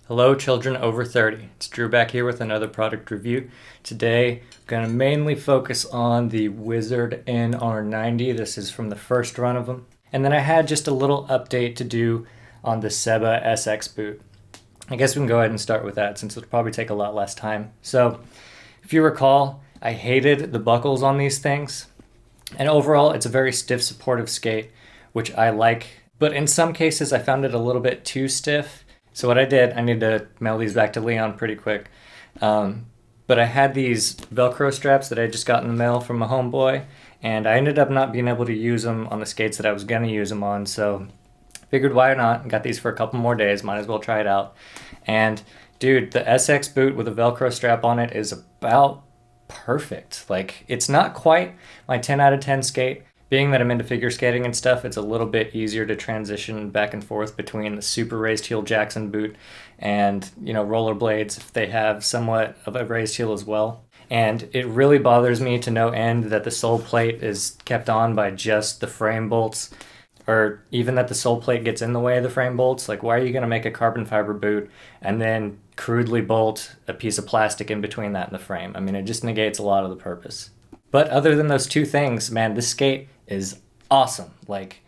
Hello children over 30, it's Drew back here with another product review. Today I'm going to mainly focus on the Wizard NR90. This is from the first run of them. And then I had just a little update to do on the Seba SX boot. I guess we can go ahead and start with that since it'll probably take a lot less time. So if you recall, I hated the buckles on these things. And overall it's a very stiff supportive skate, which I like. But in some cases I found it a little bit too stiff. So what I did, I need to mail these back to Leon pretty quick. But I had these Velcro straps that I just got in the mail from a homeboy, and I ended up not being able to use them on the skates that I was going to use them on, so figured why not. Got these for a couple more days, might as well try it out. And dude, the SX boot with a Velcro strap on it is about perfect. Like, it's not quite my 10 out of 10 skate. Being that I'm into figure skating and stuff, it's a little bit easier to transition back and forth between the super raised heel Jackson boot and, rollerblades if they have somewhat of a raised heel as well. And it really bothers me to no end that the sole plate is kept on by just the frame bolts, or even that the sole plate gets in the way of the frame bolts. Like, why are you going to make a carbon fiber boot and then crudely bolt a piece of plastic in between that and the frame? I mean, it just negates a lot of the purpose. But other than those two things, man, this skate is awesome. Like,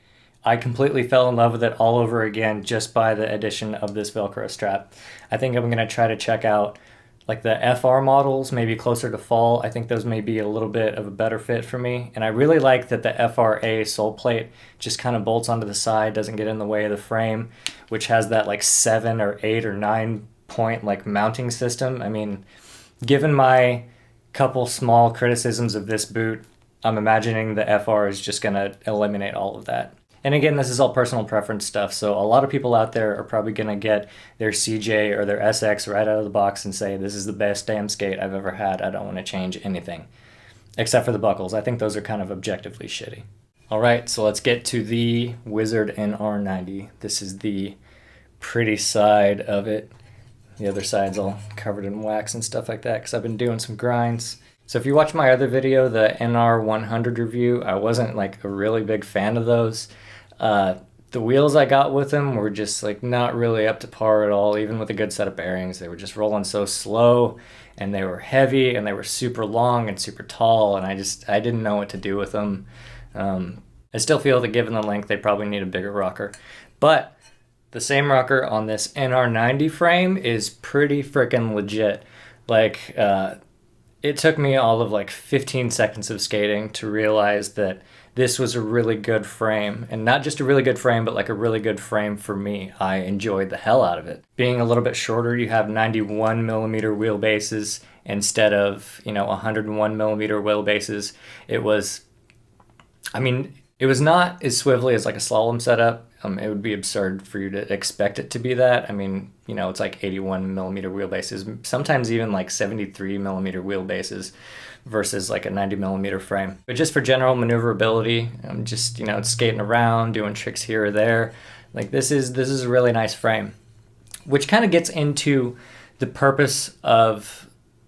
I completely fell in love with it all over again just by the addition of this Velcro strap. I think I'm going to try to check out like the FR models, maybe closer to fall. I think those may be a little bit of a better fit for me. And I really like that the FRA sole plate just kind of bolts onto the side, doesn't get in the way of the frame, which has that like 7 or 8 or 9 point like mounting system. I mean, given my couple small criticisms of this boot, I'm imagining the FR is just going to eliminate all of that. And again, this is all personal preference stuff, so a lot of people out there are probably going to get their CJ or their SX right out of the box and say, this is the best damn skate I've ever had, I don't want to change anything. Except for the buckles. I think those are kind of objectively shitty. Alright, so let's get to the Wizard NR90. This is the pretty side of it. The other side's all covered in wax and stuff like that because I've been doing some grinds. So if you watch my other video, the NR100 review, I wasn't like a really big fan of those. The wheels I got with them were just like not really up to par at all, even with a good set of bearings. They were just rolling so slow, and they were heavy, and they were super long and super tall, and I didn't know what to do with them. I still feel that given the length, they probably need a bigger rocker. But the same rocker on this NR90 frame is pretty freaking legit. Like, it took me all of like 15 seconds of skating to realize that this was a really good frame. And not just a really good frame, but like a really good frame for me. I enjoyed the hell out of it. Being a little bit shorter, you have 91 millimeter wheelbases instead of, 101 millimeter wheelbases. It was not as swivelly as like a slalom setup. It would be absurd for you to expect it to be that. I mean, it's like 81 millimeter wheelbases, sometimes even like 73 millimeter wheelbases versus like a 90 millimeter frame. But just for general maneuverability, I'm just, skating around, doing tricks here or there. Like, this is a really nice frame, which kind of gets into the purpose of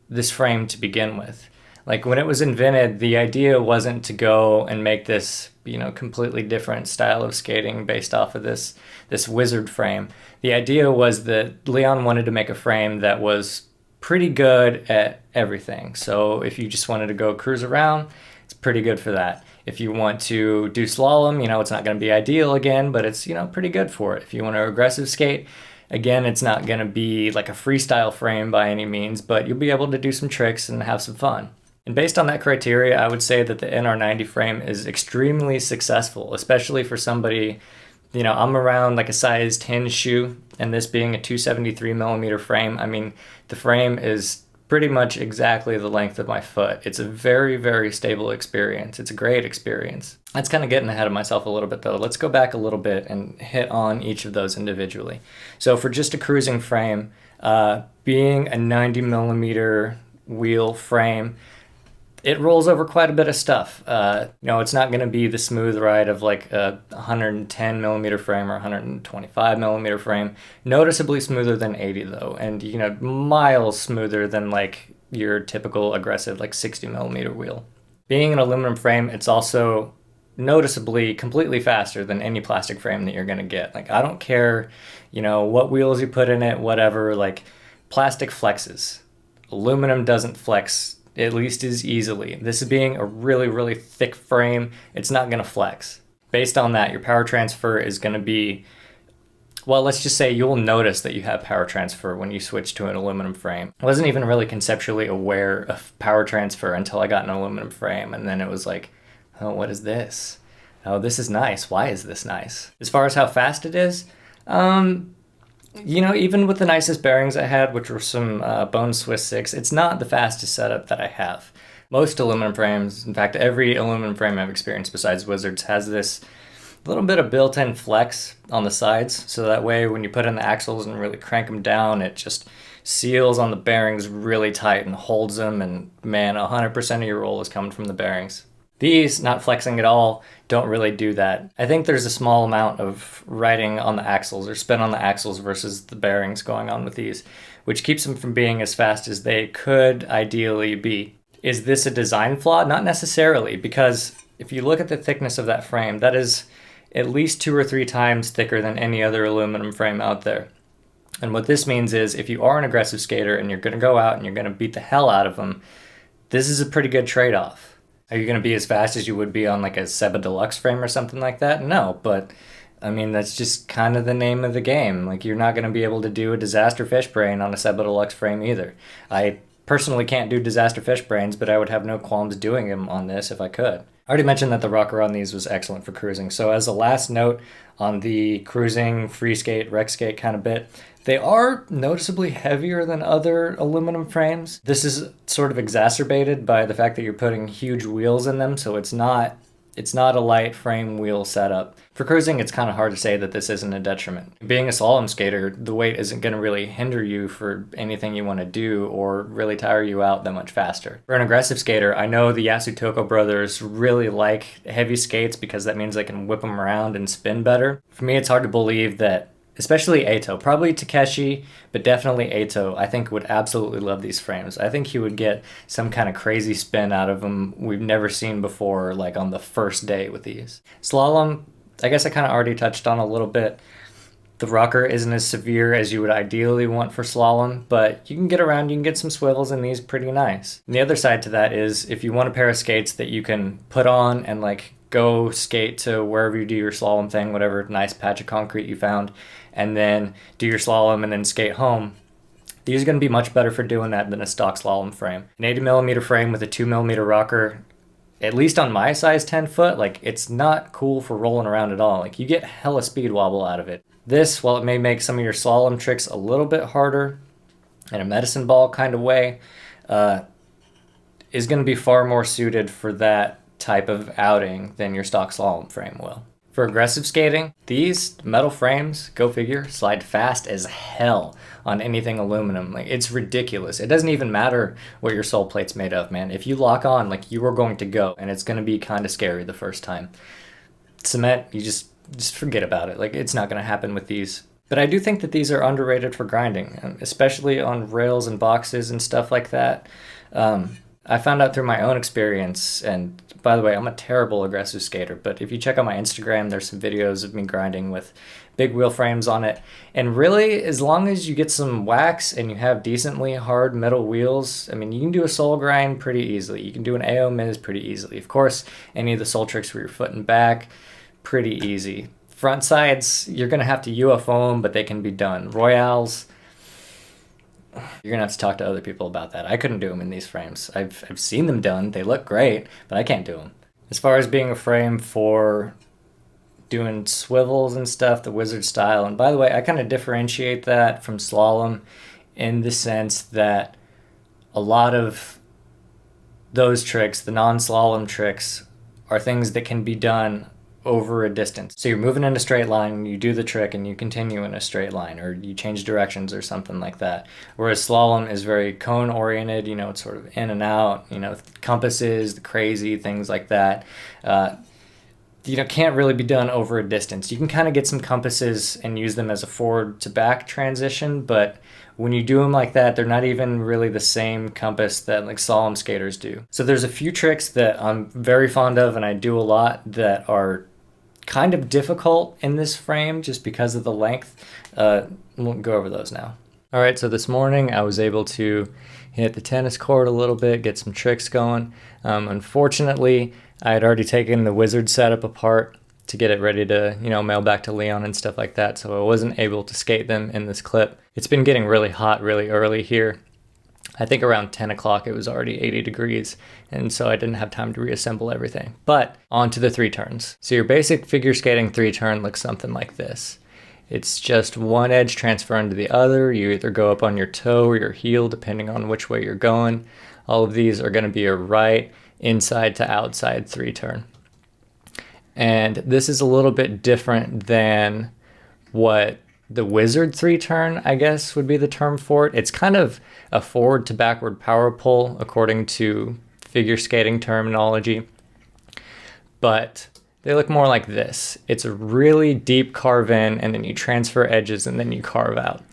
this frame to begin with. Like, when it was invented, the idea wasn't to go and make this, completely different style of skating based off of this Wizard frame. The idea was that Leon wanted to make a frame that was pretty good at everything. So if you just wanted to go cruise around, it's pretty good for that. If you want to do slalom, it's not going to be ideal again, but it's, pretty good for it. If you want to aggressive skate, again, it's not going to be like a freestyle frame by any means, but you'll be able to do some tricks and have some fun. And based on that criteria, I would say that the NR90 frame is extremely successful, especially for somebody, I'm around like a size 10 shoe, and this being a 273 millimeter frame, I mean, the frame is pretty much exactly the length of my foot. It's a very, very stable experience. It's a great experience. That's kind of getting ahead of myself a little bit though. Let's go back a little bit and hit on each of those individually. So for just a cruising frame, being a 90 millimeter wheel frame, it rolls over quite a bit of stuff. It's not going to be the smooth ride of like a 110 millimeter frame or 125 millimeter frame. Noticeably smoother than 80 though, and miles smoother than like your typical aggressive like 60 millimeter wheel. Being an aluminum frame, it's also noticeably completely faster than any plastic frame that you're going to get. Like, I don't care, what wheels you put in it, whatever, like, plastic flexes. Aluminum doesn't flex, at least as easily. This is being a really, really thick frame. It's not going to flex. Based on that, your power transfer is going to be, well, let's just say you'll notice that you have power transfer when you switch to an aluminum frame. I wasn't even really conceptually aware of power transfer until I got an aluminum frame, and then it was like, oh, what is this? Oh, this is nice. Why is this nice? As far as how fast it is, even with the nicest bearings I had, which were some Bone Swiss 6, it's not the fastest setup that I have. Most aluminum frames, in fact, every aluminum frame I've experienced besides Wizards, has this little bit of built-in flex on the sides, so that way when you put in the axles and really crank them down, it just seals on the bearings really tight and holds them, and man, 100% of your roll is coming from the bearings. These, not flexing at all, don't really do that. I think there's a small amount of riding on the axles or spin on the axles versus the bearings going on with these, which keeps them from being as fast as they could ideally be. Is this a design flaw? Not necessarily, because if you look at the thickness of that frame, that is at least 2 or 3 times thicker than any other aluminum frame out there. And what this means is if you are an aggressive skater and you're going to go out and you're going to beat the hell out of them, this is a pretty good trade-off. Are you going to be as fast as you would be on like a Seba Deluxe frame or something like that? No, but I mean, that's just kind of the name of the game. Like, you're not going to be able to do a disaster fish brain on a Seba Deluxe frame either. I personally can't do disaster fish brains, but I would have no qualms doing them on this if I could. I already mentioned that the rocker on these was excellent for cruising. So as a last note on the cruising, free skate, rec skate kind of bit, they are noticeably heavier than other aluminum frames. This is sort of exacerbated by the fact that you're putting huge wheels in them, so it's not a light frame wheel setup. For cruising, it's kind of hard to say that this isn't a detriment. Being a slalom skater, the weight isn't going to really hinder you for anything you want to do or really tire you out that much faster. For an aggressive skater, I know the Yasutoko brothers really like heavy skates because that means they can whip them around and spin better. For me, it's hard to believe that, especially Eito, probably Takeshi, but definitely Eito, I think would absolutely love these frames. I think he would get some kind of crazy spin out of them we've never seen before, like on the first day with these. Slalom, I guess I kind of already touched on a little bit. The rocker isn't as severe as you would ideally want for slalom, but you can get around, you can get some swivels in these pretty nice. And the other side to that is if you want a pair of skates that you can put on and like go skate to wherever you do your slalom thing, whatever nice patch of concrete you found, and then do your slalom and then skate home. These are going to be much better for doing that than a stock slalom frame. An 80mm frame with a 2mm rocker, at least on my size 10 foot, like, it's not cool for rolling around at all. Like, you get hella speed wobble out of it. This, while it may make some of your slalom tricks a little bit harder in a medicine ball kind of way, is going to be far more suited for that type of outing than your stock slalom frame will. For aggressive skating, these metal frames, go figure, slide fast as hell on anything aluminum. Like, it's ridiculous. It doesn't even matter what your sole plate's made of, man. If you lock on, like, you are going to go, and it's going to be kind of scary the first time. Cement, you just forget about it. Like, it's not going to happen with these. But I do think that these are underrated for grinding, especially on rails and boxes and stuff like that. I found out through my own experience, and by the way, I'm a terrible aggressive skater, but if you check out my Instagram, there's some videos of me grinding with big wheel frames on it. And really, as long as you get some wax and you have decently hard metal wheels, I mean, you can do a sole grind pretty easily. You can do an AO Miz pretty easily. Of course, any of the sole tricks where you're foot and back, pretty easy. Front sides, you're going to have to UFO them, but they can be done. Royales, you're going to have to talk to other people about that. I couldn't do them in these frames. I've seen them done. They look great, but I can't do them. As far as being a frame for doing swivels and stuff, the Wizard style, and by the way, I kind of differentiate that from slalom in the sense that a lot of those tricks, the non-slalom tricks, are things that can be done over a distance. So you're moving in a straight line, you do the trick and you continue in a straight line, or you change directions or something like that. Whereas slalom is very cone oriented, it's sort of in and out, compasses, the crazy, things like that. Can't really be done over a distance. You can kind of get some compasses and use them as a forward to back transition, but when you do them like that, they're not even really the same compass that like slalom skaters do. So there's a few tricks that I'm very fond of and I do a lot that are kind of difficult in this frame just because of the length. We'll go over those now. All right, so this morning I was able to hit the tennis court a little bit, get some tricks going. Unfortunately, I had already taken the Wizard setup apart to get it ready to, mail back to Leon and stuff like that, so I wasn't able to skate them in this clip. It's been getting really hot really early here. I think around 10 o'clock it was already 80 degrees, and so I didn't have time to reassemble everything. But on to the 3 turns. So your basic figure skating 3 turn looks something like this. It's just one edge transferring to the other. You either go up on your toe or your heel, depending on which way you're going. All of these are going to be a right, inside to outside 3 turn. And this is a little bit different than what the Wizard 3 turn, I guess, would be the term for it. It's kind of a forward to backward power pull, according to figure skating terminology. But they look more like this. It's a really deep carve in, and then you transfer edges, and then you carve out.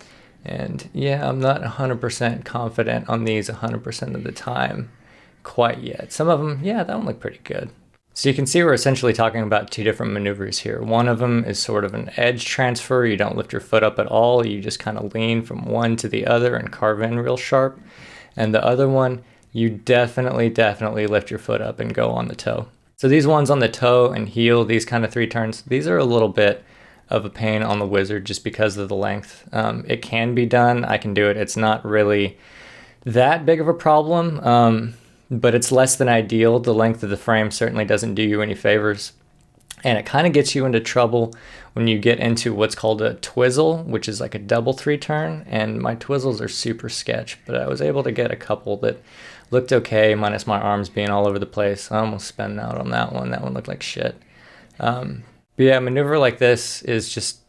And yeah, I'm not 100% confident on these 100% of the time quite yet. Some of them, yeah, that one looked pretty good. So you can see we're essentially talking about 2 different maneuvers here. One of them is sort of an edge transfer. You don't lift your foot up at all. You just kind of lean from one to the other and carve in real sharp. And the other one, you definitely lift your foot up and go on the toe. So these ones on the toe and heel, these kind of 3 turns, these are a little bit of a pain on the Wizard just because of the length. It can be done. I can do it. It's not really that big of a problem. But it's less than ideal. The length of the frame certainly doesn't do you any favors. And it kind of gets you into trouble when you get into what's called a twizzle, which is like a double 3 turn. And my twizzles are super sketch, but I was able to get a couple that looked okay, minus my arms being all over the place. I almost spun out on that one. That one looked like shit. But yeah, a maneuver like this is just,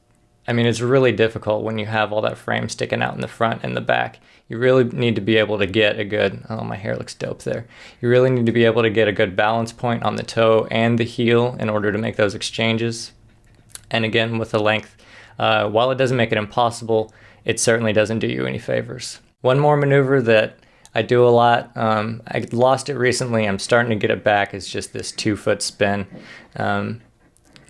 it's really difficult when you have all that frame sticking out in the front and the back. You really need to be able to get a good, oh, my hair looks dope there. You really need to be able to get a good balance point on the toe and the heel in order to make those exchanges. And again, with the length, while it doesn't make it impossible, it certainly doesn't do you any favors. One more maneuver that I do a lot, I lost it recently, I'm starting to get it back, is just this 2-foot spin.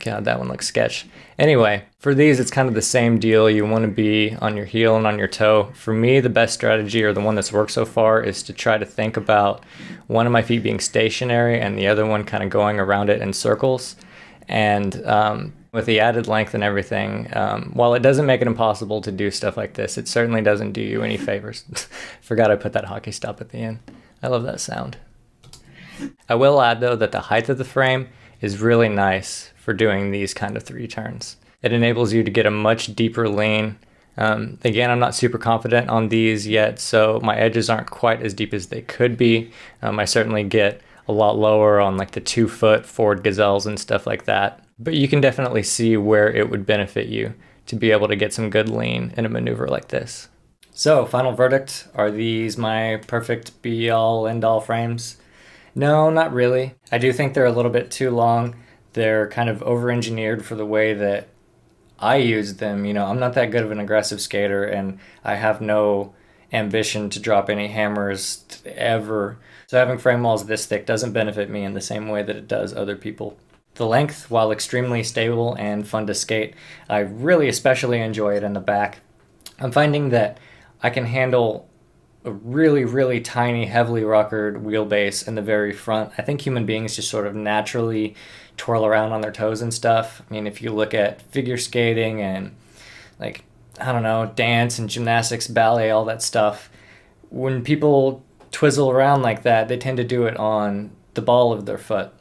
God, that one looks sketch. Anyway, for these, it's kind of the same deal. You want to be on your heel and on your toe. For me, the best strategy, or the one that's worked so far, is to try to think about one of my feet being stationary and the other one kind of going around it in circles. And with the added length and everything, while it doesn't make it impossible to do stuff like this, it certainly doesn't do you any favors. Forgot I put that hockey stop at the end. I love that sound. I will add, though, that the height of the frame is really nice for doing these kind of 3 turns. It enables you to get a much deeper lean. Again, I'm not super confident on these yet, so my edges aren't quite as deep as they could be. I certainly get a lot lower on like the 2-foot forward gazelles and stuff like that. But you can definitely see where it would benefit you to be able to get some good lean in a maneuver like this. So, final verdict, are these my perfect be-all, end-all frames? No, not really. I do think they're a little bit too long. They're kind of over-engineered for the way that I use them. I'm not that good of an aggressive skater, and I have no ambition to drop any hammers ever. So having frame walls this thick doesn't benefit me in the same way that it does other people. The length, while extremely stable and fun to skate, I really especially enjoy it in the back. I'm finding that I can handle a really tiny, heavily rockered wheelbase in the very front. I think human beings just sort of naturally twirl around on their toes and stuff. If you look at figure skating and dance and gymnastics, ballet, all that stuff, when people twizzle around like that, they tend to do it on the ball of their foot.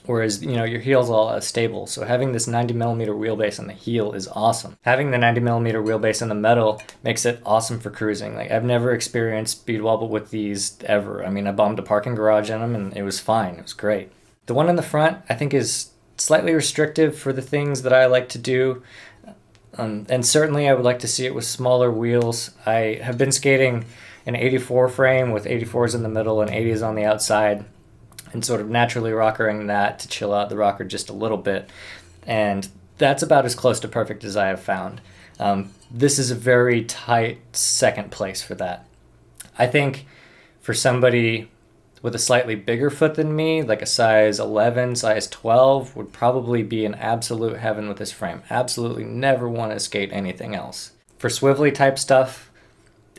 Whereas, your heel's all stable. So having this 90mm wheelbase on the heel is awesome. Having the 90mm wheelbase in the metal makes it awesome for cruising. I've never experienced speed wobble with these ever. I bombed a parking garage in them and it was fine. It was great. The one in the front, I think, is slightly restrictive for the things that I like to do. And certainly I would like to see it with smaller wheels. I have been skating an 84 frame with 84s in the middle and 80s on the outside, and sort of naturally rockering that to chill out the rocker just a little bit. And that's about as close to perfect as I have found. This is a very tight second place for that. I think for somebody with a slightly bigger foot than me, like a size 11, size 12, would probably be an absolute heaven with this frame. Absolutely never want to skate anything else. For swivelly type stuff,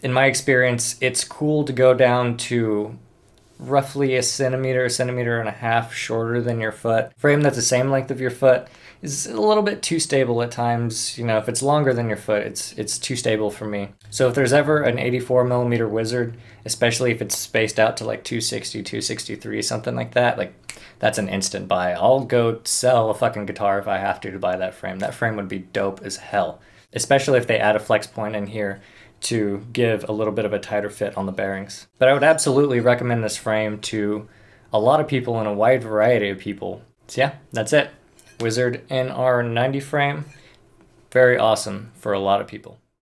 in my experience, it's cool to go down to roughly a centimeter and a half shorter than your foot. Frame that's the same length of your foot is a little bit too stable at times. You know, if it's longer than your foot, it's too stable for me. So if there's ever an 84 millimeter Wizard, especially if it's spaced out to like 260, 263, something like that, like that's an instant buy. I'll go sell a fucking guitar if I have to buy that frame. That frame would be dope as hell, especially if they add a flex point in here to give a little bit of a tighter fit on the bearings. But I would absolutely recommend this frame to a lot of people and a wide variety of people. So yeah, that's it. Wizard NR90 frame. Very awesome for a lot of people.